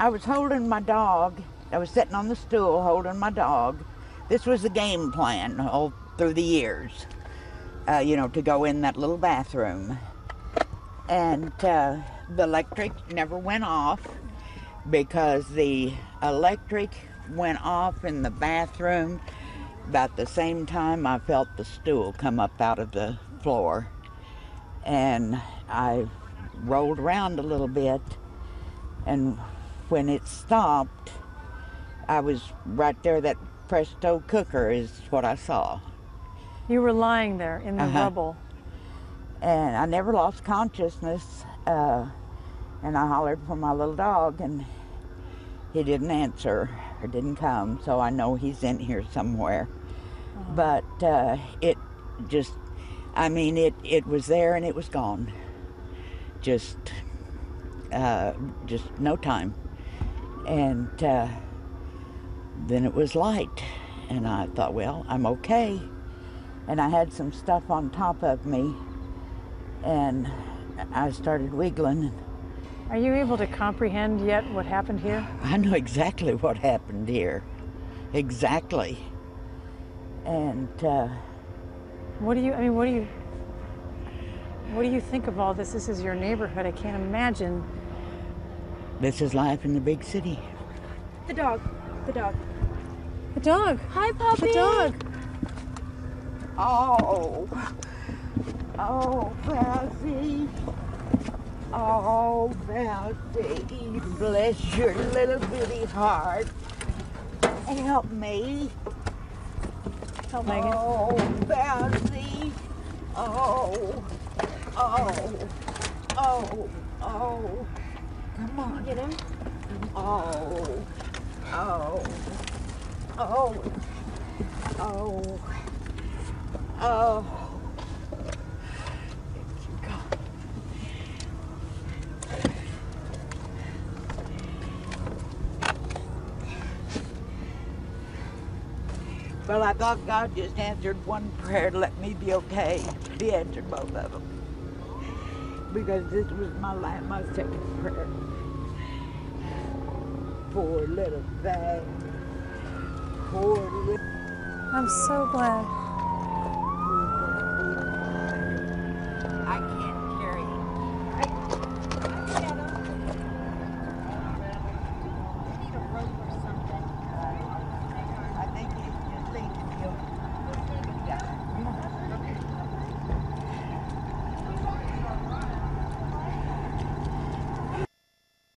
I was holding my dog. I was sitting on the stool holding my dog. This was the game plan all through the years, to go in that little bathroom. And the electric never went off because the electric went off in the bathroom about the same time I felt the stool come up out of the floor. And I rolled around a little bit, and when it stopped, I was right there. That presto cooker is what I saw. You were lying there in the rubble. And I never lost consciousness, and I hollered for my little dog, and he didn't answer or didn't come, so I know he's in here somewhere. But it was there and it was gone. Just no time. And then it was light, and I thought, well, I'm okay. And I had some stuff on top of me, and I started wiggling. Are you able to comprehend yet what happened here? I know exactly what happened here. Exactly. And what do you think of all this? This is your neighborhood. I can't imagine. This is life in the big city. The dog. The dog. Hi, puppy. The dog. Oh, Bessie. Oh, Bessie. Bless your little bitty heart. Help me. Help Megan. Oh, Bessie. Oh. Come on. Get him. Oh. Well, I thought God just answered one prayer to let me be okay. He answered both of them. Because this was my second prayer. Poor little thing. Poor little... I'm so glad.